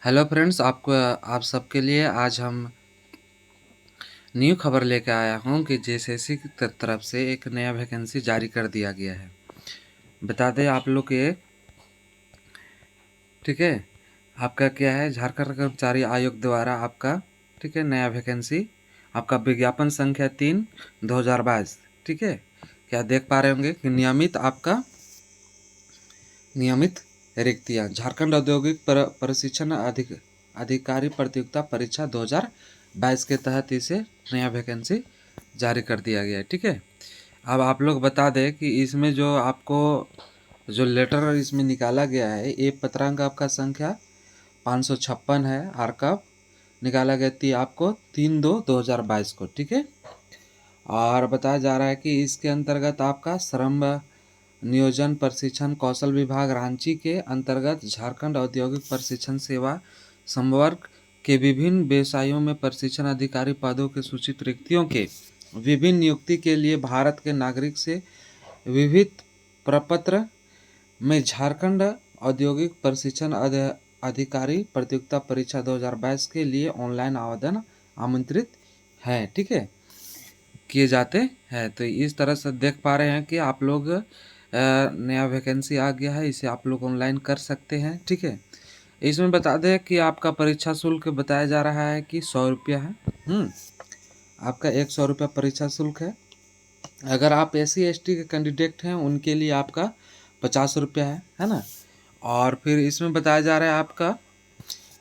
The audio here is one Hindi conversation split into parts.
हेलो फ्रेंड्स, आप सबके लिए आज हम न्यू खबर लेकर आया हूँ कि जेएसएससी की तरफ से एक नया वैकेंसी जारी कर दिया गया है। बता दें आप लोग के, ठीक है, आपका क्या है, झारखंड कर्मचारी आयोग द्वारा आपका, ठीक है, नया वैकेंसी आपका विज्ञापन संख्या 3/2022, ठीक है। क्या देख पा रहे होंगे कि नियमित रिक्तियाँ झारखंड औद्योगिक प्रशिक्षण अधिकारी प्रतियोगिता परीक्षा 2022 के तहत इसे नया वैकेंसी जारी कर दिया गया है, ठीक है। अब आप लोग बता दें कि इसमें जो आपको जो लेटर इसमें निकाला गया है, ये पत्रांक आपका संख्या 556 है, और कब निकाला गया थी आपको 3/2/2022 को, ठीक है। और बताया जा रहा है कि इसके अंतर्गत आपका श्रम नियोजन प्रशिक्षण कौशल विभाग रांची के अंतर्गत झारखंड औद्योगिक प्रशिक्षण सेवा संवर्ग के विभिन्न व्यवसायों में प्रशिक्षण अधिकारी पदों के सूचित रिक्तियों के विभिन्न नियुक्ति के लिए भारत के नागरिक से विविध प्रपत्र में झारखंड औद्योगिक प्रशिक्षण अधिकारी प्रतियोगिता परीक्षा 2022 के लिए ऑनलाइन आवेदन आमंत्रित है, ठीक है, किए जाते हैं। तो इस तरह से देख पा रहे हैं कि आप लोग नया वैकेंसी आ गया है, इसे आप लोग ऑनलाइन कर सकते हैं, ठीक है। इसमें बता दें कि आपका परीक्षा शुल्क बताया जा रहा है कि 100 रुपया है। आपका 100 रुपया परीक्षा शुल्क है। अगर आप SC ST के कैंडिडेट हैं उनके लिए आपका 50 रुपया है ना। और फिर इसमें बताया जा रहा है आपका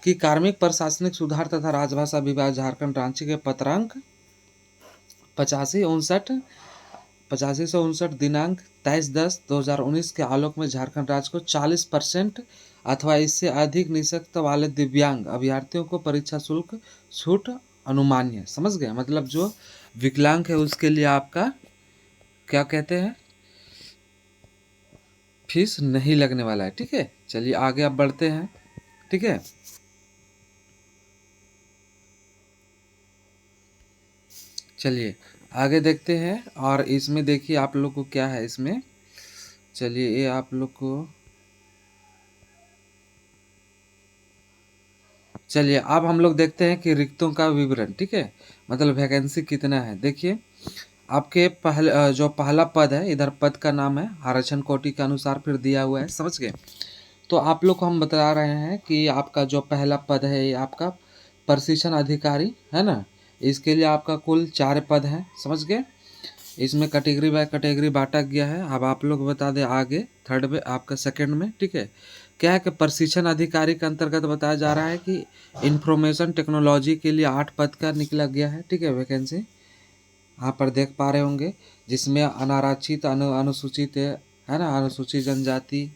कि कार्मिक प्रशासनिक सुधार तथा राजभाषा विभाग झारखंड रांची के पत्रांक 8559 दिनांक 23/10/2019 के आलोक में झारखंड राज्य को 40% अथवा इससे अधिक निःशक्त वाले दिव्यांग अभ्यर्थियों को परीक्षा शुल्क छूट अनुमान्य, समझ गए, मतलब जो विकलांग है उसके लिए आपका क्या कहते हैं, फीस नहीं लगने वाला है, ठीक है। चलिए आगे अब बढ़ते हैं, ठीक है। चलिए आगे देखते हैं। और इसमें देखिए आप लोग को क्या है इसमें, चलिए ये आप लोग को, चलिए अब हम लोग देखते हैं कि रिक्तों का विवरण, ठीक है, मतलब वैकेंसी कितना है। देखिए आपके जो पहला पद है, इधर पद का नाम है आरक्षण कोटि के अनुसार फिर दिया हुआ है, समझ गए। तो आप लोग को हम बता रहे हैं कि आपका जो पहला पद है ये आपका प्रशिक्षण अधिकारी है ना। इसके लिए आपका कुल 4 पद हैं, समझ गए। इसमें कैटेगरी बाय कैटेगरी बांटा गया है। अब आप लोग बता दें आगे थर्ड में आपका सेकंड में, ठीक है, क्या है कि प्रशिक्षण अधिकारी के अंतर्गत बताया जा रहा है कि इंफॉर्मेशन टेक्नोलॉजी के लिए 8 पद का निकला गया है, ठीक है, वैकेंसी यहाँ पर देख पा रहे होंगे, जिसमें अनारक्षित अनुसूचित है ना, अनुसूचित जनजाति,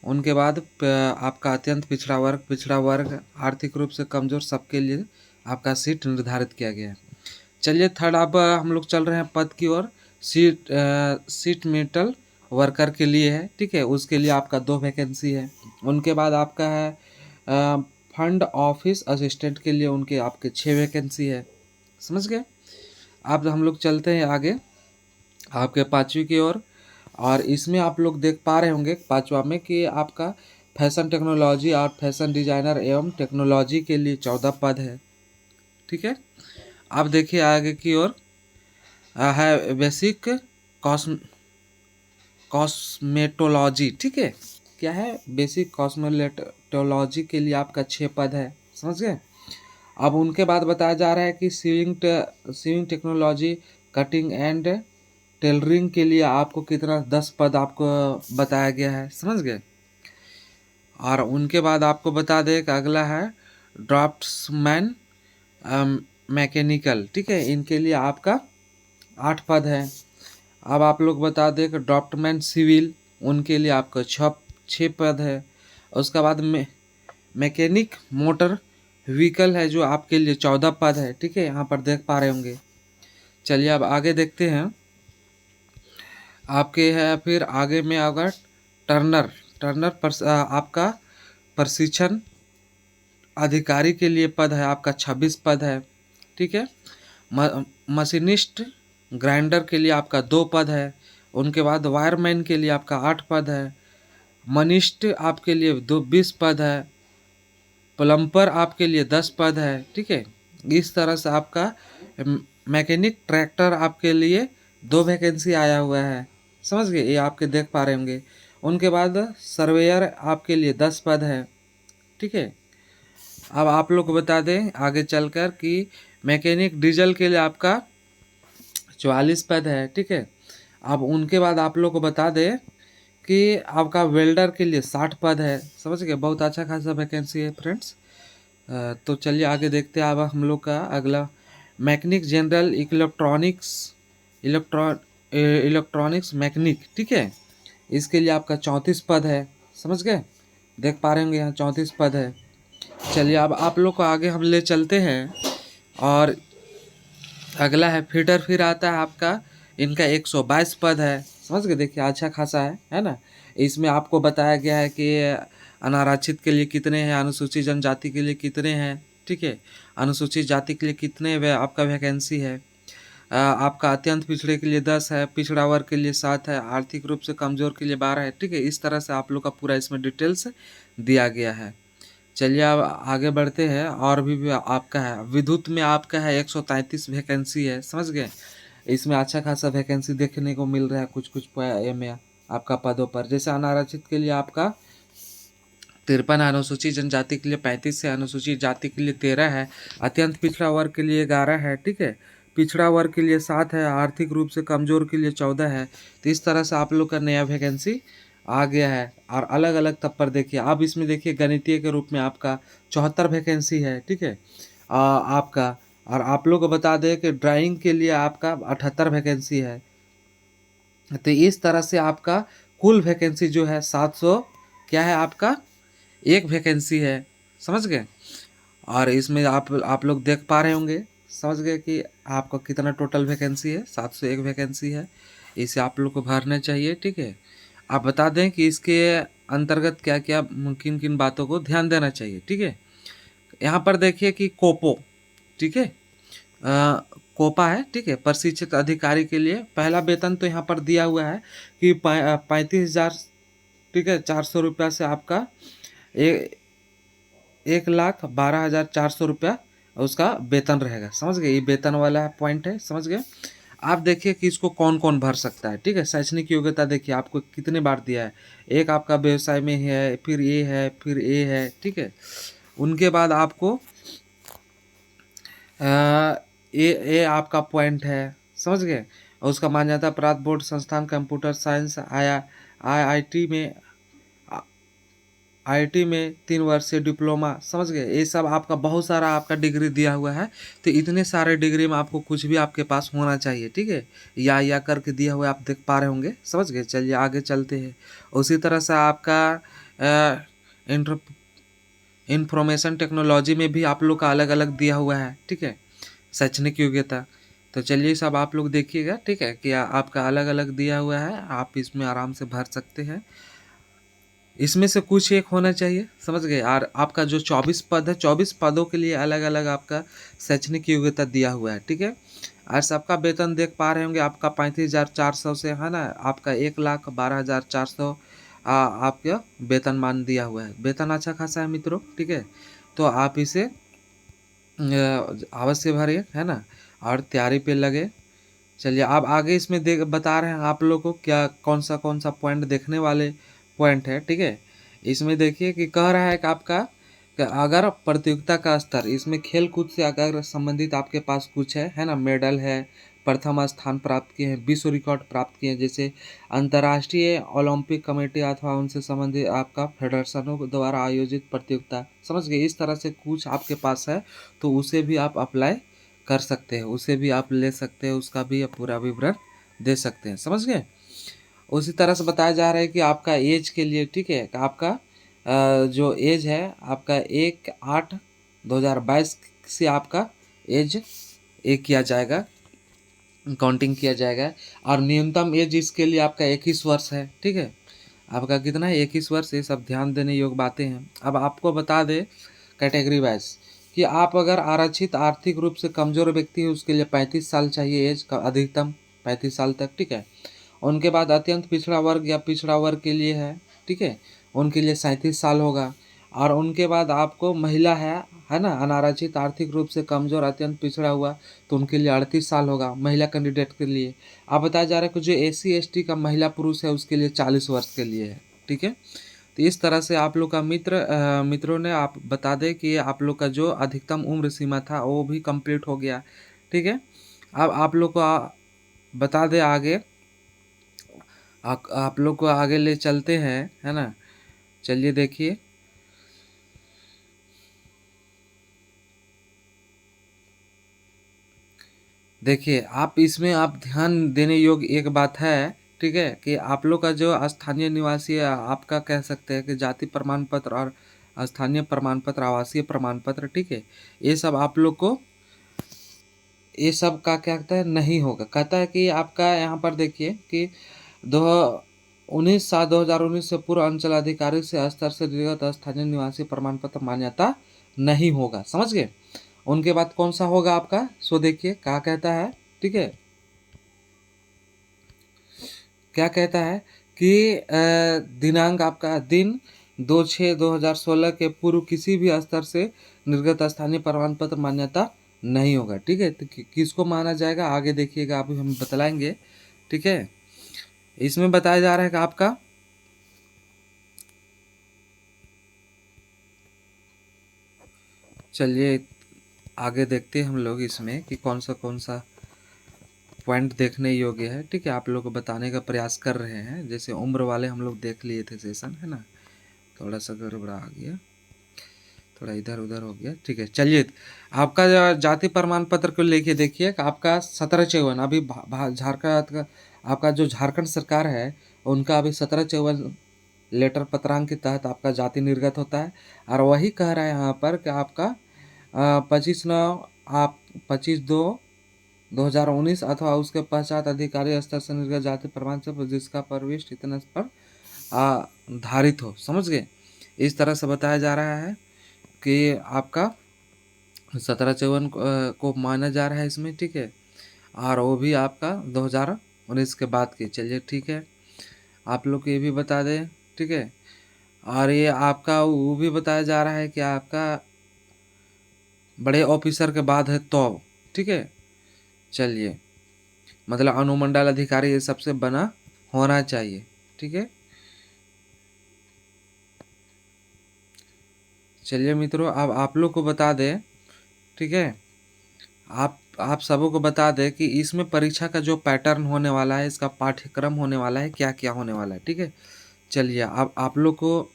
उनके बाद आपका अत्यंत पिछड़ा वर्ग, आर्थिक रूप से कमजोर, सबके लिए आपका सीट निर्धारित किया गया है। चलिए थर्ड अब हम लोग चल रहे हैं पद की ओर। सीट मेटल वर्कर के लिए है, ठीक है, उसके लिए आपका 2 वैकेंसी है। उनके बाद आपका है फंड ऑफिस असिस्टेंट के लिए, उनके आपके 6 वैकेंसी है, समझ गए। अब हम लोग चलते हैं आगे आपके 5वीं की ओर। और इसमें आप लोग देख पा रहे होंगे 5वां में कि आपका फैशन टेक्नोलॉजी और फैशन डिजाइनर एवं टेक्नोलॉजी के लिए 14 पद है, ठीक है। आप देखिए आगे की ओर है बेसिक कॉस्मेटोलॉजी, ठीक है, क्या है, बेसिक कॉस्मेटोलॉजी के लिए आपका 6 पद है, समझ गए। अब उनके बाद बताया जा रहा है कि sewing technology cutting and tailoring के लिए आपको कितना 10 पद आपको बताया गया है, समझ गए। और उनके बाद आपको बता दें कि अगला है ड्राफ्ट्समैन मैकेनिकल, ठीक है, इनके लिए आपका 8 पद है। अब आप लोग बता दें कि ड्राफ्टमैन सिविल, उनके लिए आपका 6 पद है। उसके बाद में मैकेनिक मोटर व्हीकल है जो आपके लिए 14 पद है, ठीक है, यहाँ पर देख पा रहे होंगे। चलिए अब आगे देखते हैं आपके है, फिर आगे में अगर आपका प्रशिक्षण अधिकारी के लिए पद है आपका 26 पद है, ठीक है। मशीनिस्ट ग्राइंडर के लिए आपका 2 पद है। उनके बाद वायरमैन के लिए आपका 8 पद है। मनिस्ट आपके लिए 20 पद है। प्लम्बर आपके लिए 10 पद है, ठीक है। इस तरह से आपका मैकेनिक ट्रैक्टर आपके लिए 2 वैकेंसी आया हुआ है, समझ गए, ये आपके देख पा रहे होंगे। उनके बाद सर्वेयर आपके लिए 10 पद है, ठीक है। अब आप लोग को बता दें आगे चलकर कि मैकेनिक डीजल के लिए आपका 44 पद है, ठीक है। अब उनके बाद आप लोग को बता दें कि आपका वेल्डर के लिए 60 पद है, समझ गए, बहुत अच्छा खासा वैकेंसी है फ्रेंड्स। तो चलिए आगे देखते हैं। अब हम लोग का अगला मैकेनिक जनरल इलेक्ट्रॉनिक्स मैकेनिक, ठीक है। इसके लिए आपका 34 पद है, समझ गए, देख पा रहे होंगे यहाँ 34 पद है। चलिए अब आप लोग को आगे हम ले चलते हैं और अगला है फिटर, फिर आता है आपका, इनका 122 पद है, समझ गए, देखिए अच्छा खासा है ना। इसमें आपको बताया गया है कि अनारक्षित के लिए कितने हैं, अनुसूचित जनजाति के लिए कितने हैं, ठीक है, अनुसूचित जाति के लिए कितने आपका वैकेंसी है। आपका अत्यंत पिछड़े के लिए 10 है, पिछड़ा वर्ग के लिए 7 है, आर्थिक रूप से कमज़ोर के लिए 12 है, ठीक है। इस तरह से आप लोग का पूरा इसमें डिटेल्स दिया गया है। चलिए अब आगे बढ़ते हैं। और भी आपका है विद्युत में आपका है 133 वैकेंसी है, समझ गए। इसमें अच्छा खासा वैकेंसी देखने को मिल रहा है कुछ कुछ में आपका पदों पर। जैसे अनारक्षित के लिए आपका 53, अनुसूचित जनजाति के लिए 35 है, अनुसूचित जाति के लिए 13 है, अत्यंत पिछड़ा वर्ग के लिए 11 है, ठीक है, पिछड़ा वर्ग के लिए 7 है, आर्थिक रूप से कमज़ोर के लिए 14 है। तो इस तरह से आप लोग का नया वैकेंसी आ गया है। और अलग अलग तब पर देखिए, अब इसमें देखिए गणितीय के रूप में आपका 74 वैकेंसी है, ठीक है, आपका। और आप लोग को बता दें कि ड्राइंग के लिए आपका 78 वैकेंसी है। तो इस तरह से आपका कुल वैकेंसी जो है 700 क्या है आपका, एक वैकेंसी है, समझ गए। और इसमें आप लोग देख पा रहे होंगे, समझ गए कि आपका कितना टोटल वैकेंसी है, 701 वैकेंसी है। इसे आप लोग को भरना चाहिए, ठीक है। आप बता दें कि इसके अंतर्गत क्या क्या किन किन बातों को ध्यान देना चाहिए, ठीक है। यहाँ पर देखिए कि कोपो, ठीक है, कोपा है, ठीक है, प्रशिक्षित अधिकारी के लिए पहला वेतन तो यहाँ पर दिया हुआ है कि 35,000, ठीक है, 400 रुपया से आपका 1,12,400 रुपया उसका वेतन रहेगा, समझ गए। ये वेतन वाला पॉइंट है, समझ गए। आप देखिए कि इसको कौन कौन भर सकता है, ठीक है। शैक्षणिक योग्यता देखिए आपको कितने बार दिया है, एक आपका व्यवसाय में है, फिर ए है, फिर ए है, ठीक है। उनके बाद आपको ए आपका पॉइंट है, समझ गए। और उसका मान्यता प्राप्त बोर्ड संस्थान कंप्यूटर साइंस आईआईटी में 3 वर्षीय डिप्लोमा, समझ गए। ये सब आपका बहुत सारा आपका डिग्री दिया हुआ है। तो इतने सारे डिग्री में आपको कुछ भी आपके पास होना चाहिए, ठीक है, या करके दिया हुआ आप देख पा रहे होंगे, समझ गए। चलिए आगे चलते हैं। उसी तरह से आपका इंफॉर्मेशन टेक्नोलॉजी में भी आप लोग का अलग अलग दिया हुआ है, ठीक है, शैक्षणिक योग्यता। तो चलिए सब आप लोग देखिएगा, ठीक है, कि आपका अलग अलग दिया हुआ है, आप इसमें आराम से भर सकते हैं। इसमें से कुछ एक होना चाहिए, समझ गए। और आपका जो 24 पद है, 24 पदों के लिए अलग अलग आपका शैक्षणिक योग्यता दिया हुआ है, ठीक है। और सबका वेतन देख पा रहे होंगे आपका 35,400 से है ना, आपका 1,12,400 आपका वेतन मान दिया हुआ है। वेतन अच्छा खासा है मित्रों, ठीक है। तो आप इसे अवश्य भरिए, है ना, और तैयारी पे लगे। चलिए अब आगे इसमें बता रहे हैं आप लोग को क्या कौन सा पॉइंट देखने वाले पॉइंट है, ठीक है। इसमें देखिए कि कह रहा है कि आपका कि अगर प्रतियोगिता का स्तर, इसमें खेल कूद से अगर संबंधित आपके पास कुछ है ना, मेडल है, प्रथम स्थान प्राप्त किए हैं, विश्व रिकॉर्ड प्राप्त किए हैं, जैसे अंतर्राष्ट्रीय ओलंपिक कमेटी अथवा उनसे संबंधित आपका फेडरेशनों द्वारा आयोजित प्रतियोगिता, समझ गए। इस तरह से कुछ आपके पास है तो उसे भी आप अप्लाई कर सकते हैं, उसे भी आप ले सकते हैं, उसका भी आप पूरा विवरण दे सकते हैं, समझ गए। उसी तरह से बताया जा रहा है कि आपका एज के लिए, ठीक है, आपका जो एज है आपका 1/8/2022 से आपका एज किया जाएगा, काउंटिंग किया जाएगा। और न्यूनतम एज इसके लिए आपका 21 वर्ष है, ठीक है, आपका कितना है, 21 वर्ष। ये सब ध्यान देने योग्य बातें हैं। अब आपको बता दें कैटेगरी वाइज कि आप अगर आरक्षित आर्थिक रूप से कमज़ोर व्यक्ति है उसके लिए 35 साल चाहिए एज का, अधिकतम 35 साल तक, ठीक है। उनके बाद अत्यंत पिछड़ा वर्ग या पिछड़ा वर्ग के लिए है, ठीक है, उनके लिए 37 साल होगा। और उनके बाद आपको महिला है ना, अनारक्षित, आर्थिक रूप से कमजोर, अत्यंत पिछड़ा हुआ, तो उनके लिए 38 साल होगा महिला कैंडिडेट के लिए। अब बताया जा रहा है कि जो SC ST का महिला पुरुष है उसके लिए 40 वर्ष के लिए है। ठीक है, तो इस तरह से आप लोग का मित्रों ने आप बता दें कि आप लोग का जो अधिकतम उम्र सीमा था वो भी कंप्लीट हो गया। ठीक है, अब आप लोग को बता दें आगे, आप लोग को आगे ले चलते हैं, है ना। चलिए देखिए, आप इसमें आप ध्यान देने योग्य एक बात है, ठीक है, कि आप लोग का जो स्थानीय निवासी है, आपका कह सकते हैं कि जाति प्रमाण पत्र और स्थानीय प्रमाण पत्र, आवासीय प्रमाण पत्र, ठीक है, ये सब आप लोग को, ये सब का क्या कहता है, नहीं होगा। कहता है कि आपका यहाँ पर देखिए कि 19/7/2019 से पूर्व अंचल अधिकारी से स्तर से निर्गत स्थानीय निवासी प्रमाण पत्र मान्यता नहीं होगा। समझ गए। उनके बाद कौन सा होगा आपका, सो देखिए क्या कहता है। ठीक है, क्या कहता है कि दिनांक आपका दिन 2/6/2016 के पूर्व किसी भी स्तर से निर्गत स्थानीय प्रमाण पत्र मान्यता नहीं होगा। ठीक है, तो किसको माना जाएगा आगे देखिएगा, अभी हम बतलाएंगे। ठीक है, इसमें बताया जा रहा है कि आपका चलिए आगे देखते हैं हम लोग इसमें कि कौन सा पॉइंट देखने योग्य है। ठीक है, आप लोग को बताने का प्रयास कर रहे हैं। जैसे उम्र वाले हम लोग देख लिए थे सेशन, है ना, थोड़ा सा गड़बड़ा आ गया, थोड़ा इधर उधर हो गया। ठीक है, चलिए आपका जाति प्रमाण पत्र को लेके देखिए कि आपका 17/54 अभी झारखंड का, आपका जो झारखंड सरकार है उनका अभी 17/54 लेटर पत्रांक के तहत आपका जाति निर्गत होता है। और वही कह रहा है यहाँ पर कि आपका 25/2/2019 अथवा उसके पश्चात अधिकारी स्तर से निर्गत जाति प्रमाण पत्र जिसका प्रविष्ट इतना पर धारित हो। समझ गए। इस तरह से बताया जा रहा है कि आपका 17/54 को माना जा रहा है इसमें। ठीक है, और वो भी आपका 2019 के बाद की। चलिए ठीक है, आप लोग को ये भी बता दें। ठीक है, और ये आपका वो भी बताया जा रहा है कि आपका बड़े ऑफिसर के बाद है तो। ठीक है, चलिए मतलब अनुमंडल अधिकारी ये सबसे बना होना चाहिए। ठीक है, चलिए मित्रों, अब आप लोग को बता दें। ठीक है, आप सबों को बता दें कि इसमें परीक्षा का जो पैटर्न होने वाला है, इसका पाठ्यक्रम होने वाला है, क्या क्या होने वाला है। ठीक है, चलिए अब आप लोग को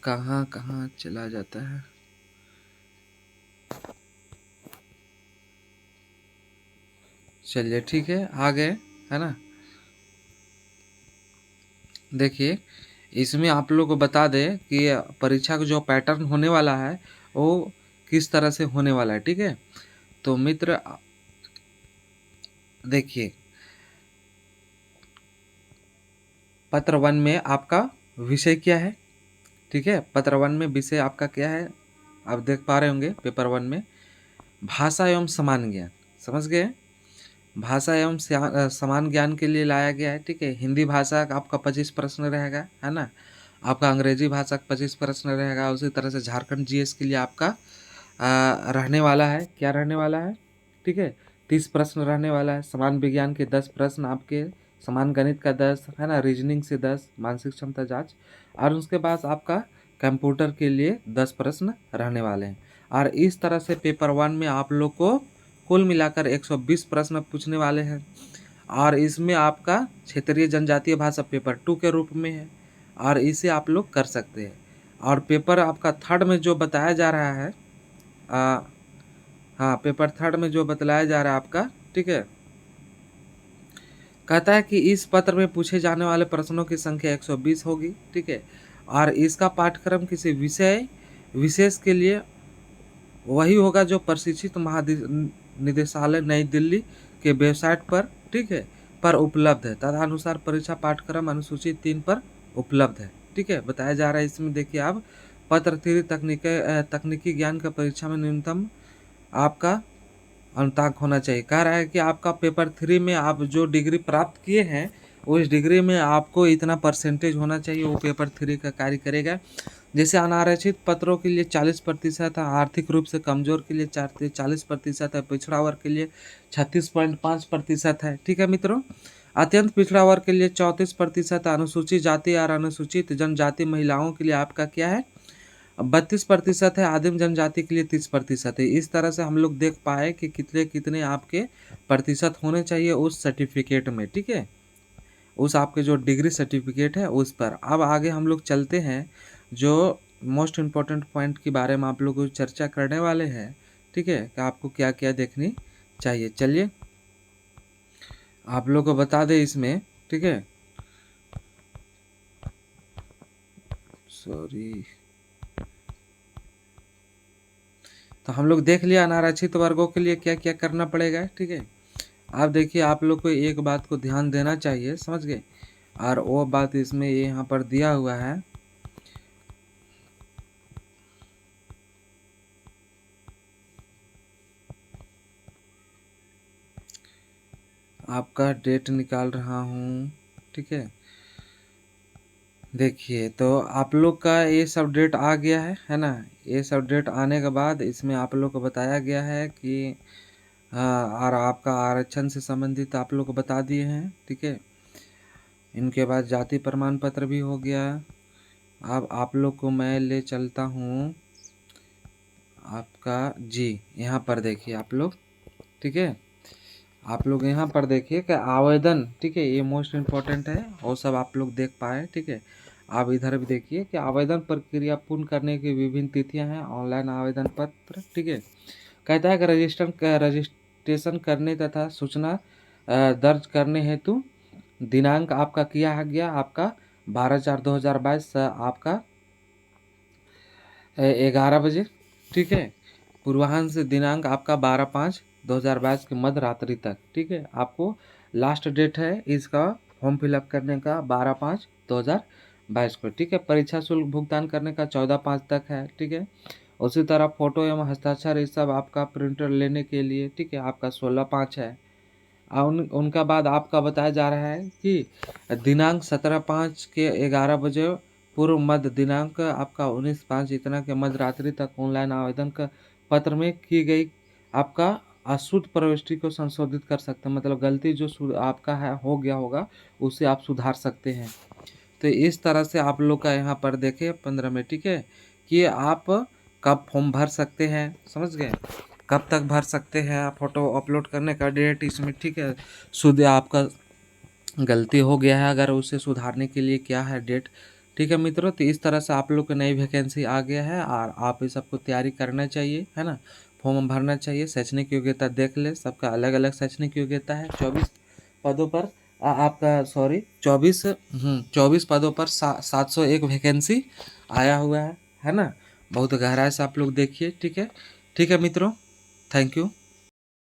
कहाँ कहाँ चला जाता है। चलिए ठीक है, आगे, है ना। देखिए इसमें आप लोग को बता दें कि परीक्षा का जो पैटर्न होने वाला है वो किस तरह से होने वाला है। ठीक है, तो मित्र देखिए, पत्र 1 में आपका विषय क्या है। ठीक है, पत्र 1 में विषय आपका क्या है, आप देख पा रहे होंगे पेपर 1 में भाषा एवं समान ज्ञान। समझ गए, भाषा एवं समान ज्ञान के लिए लाया गया है। ठीक है, हिंदी भाषा का आपका 25 प्रश्न रहेगा, है ना। आपका अंग्रेजी भाषा का 25 प्रश्न रहेगा। उसी तरह से झारखंड GS के लिए आपका रहने वाला है, क्या रहने वाला है। ठीक है, 30 प्रश्न रहने वाला है। समान विज्ञान के 10 प्रश्न आपके, समान गणित का 10, है ना, रीजनिंग से 10, मानसिक क्षमता जांच, और उसके बाद आपका कंप्यूटर के लिए 10 प्रश्न रहने वाले हैं। और इस तरह से पेपर 1 में आप लोग को कुल मिलाकर 120 प्रश्न पूछने वाले हैं। और इसमें आपका क्षेत्रीय जनजातीय भाषा पेपर 2 के रूप में है, और इसे आप लोग कर सकते हैं। और पेपर आपका 3rd में जो बताया जा रहा है, हाँ, पेपर 3rd में जो बतलाया जा रहा है आपका, ठीक है, कहता है कि इस पत्र में पूछे जाने वाले प्रश्नों की संख्या 120 होगी। ठीक है, और इसका पाठ्यक्रम किसी विषय विशेष के लिए वही होगा जो प्रशिक्षित महानिदेशालय नई दिल्ली के वेबसाइट पर, ठीक है, पर उपलब्ध है। तदनुसार परीक्षा पाठ्यक्रम अनुसूची 3 पर उपलब्ध है। ठीक है, बताया जा रहा है इसमें। देखिए आप पत्र 3 तकनीकी ज्ञान का परीक्षा में न्यूनतम आपका अंक होना चाहिए। कह रहा है कि आपका पेपर 3 में आप जो डिग्री प्राप्त किए हैं उस डिग्री में आपको इतना परसेंटेज होना चाहिए, वो पेपर 3 का कार्य करेगा। जैसे अनारक्षित पत्रों के लिए 40% है, आर्थिक रूप से कमजोर के लिए 40% है, पिछड़ा वर्ग के लिए 36.5% है। ठीक है मित्रों। अत्यंत पिछड़ा वर्ग के लिए 34% है, अनुसूचित जाति और अनुसूचित जनजाति महिलाओं के लिए आपका क्या है 32% है, आदिम जनजाति के लिए 30% है। इस तरह से हम लोग देख पाए कि कितने कितने आपके प्रतिशत होने चाहिए उस सर्टिफिकेट में। ठीक है, उस आपके जो डिग्री सर्टिफिकेट है उस पर। अब आगे हम लोग चलते हैं, जो मोस्ट इम्पोर्टेंट पॉइंट के बारे में आप लोग को चर्चा करने वाले हैं। ठीक है, कि आपको क्या क्या देखनी चाहिए। चलिए आप लोग को बता दें इसमें। ठीक है, सॉरी, तो हम लोग देख लिया अनारक्षित वर्गों के लिए क्या क्या करना पड़ेगा। ठीक है, आप देखिए, आप लोग को एक बात को ध्यान देना चाहिए, समझ गए। और वो बात इसमें यहाँ पर दिया हुआ है, आपका डेट निकाल रहा हूँ। ठीक है, देखिए तो आप लोग का ये सब डेट आ गया है ना। ये सब डेट आने के बाद इसमें आप लोग को बताया गया है कि हाँ, और आपका आरक्षण से संबंधित आप लोग को बता दिए हैं। ठीक है, इनके बाद जाति प्रमाण पत्र भी हो गया। अब आप लोग को मैं ले चलता हूँ आपका जी, यहाँ पर देखिए आप लोग। ठीक है, आप लोग यहाँ पर देखिए कि आवेदन, ठीक है, ये मोस्ट इम्पोर्टेंट है, वो सब आप लोग देख पाए। ठीक है, आप इधर भी देखिए कि आवेदन प्रक्रिया पूर्ण करने की विभिन्न तिथियां हैं। ऑनलाइन आवेदन पत्र, ठीक है, कहता है कि रजिस्ट्रेशन करने तथा सूचना दर्ज करने हेतु दिनांक आपका किया गया आपका 12/4/2022 आपका 11 बजे। ठीक है, पूर्वाह्न से दिनांक आपका 12/5/2022 की मध्य रात्रि तक। ठीक है, आपको लास्ट डेट है इसका फॉर्म फिलअप करने का 12/5/2022 को। ठीक है, परीक्षा शुल्क भुगतान करने का 14/5 तक है। ठीक है, उसी तरह फोटो एवं हस्ताक्षर ये सब आपका प्रिंटर लेने के लिए, ठीक है, आपका 16/5 है। उनका बाद आपका बताया जा रहा है कि दिनांक 17/5 के 11 बजे पूर्व मध्य दिनांक आपका 19/5 इतना के मध्य रात्रि तक ऑनलाइन आवेदन का पत्र में की गई आपका अशुद्ध प्रविष्टि को संशोधित कर सकते हैं। मतलब गलती जो आपका है हो गया होगा उसे आप सुधार सकते हैं। तो इस तरह से आप लोग का यहाँ पर देखे 15 में। ठीक है, कि आप कब फॉर्म भर सकते हैं, समझ गए, कब तक भर सकते हैं। फोटो अपलोड करने का डेट इसमें, ठीक है, शुद्ध आपका गलती हो गया है अगर उसे सुधारने के लिए क्या है डेट। ठीक है मित्रों, तो इस तरह से आप लोग को नई वैकेंसी आ गया है और आप इस सबको तैयारी करना चाहिए, है ना, फॉर्म भरना चाहिए। शैक्षणिक योग्यता देख ले, सबका अलग अलग शैक्षणिक योग्यता है। 24 पदों पर आपका सॉरी 24 पदों पर 701 वैकेंसी आया हुआ है ना। बहुत गहराई से आप लोग देखिए। ठीक है, ठीक है मित्रों, थैंक यू।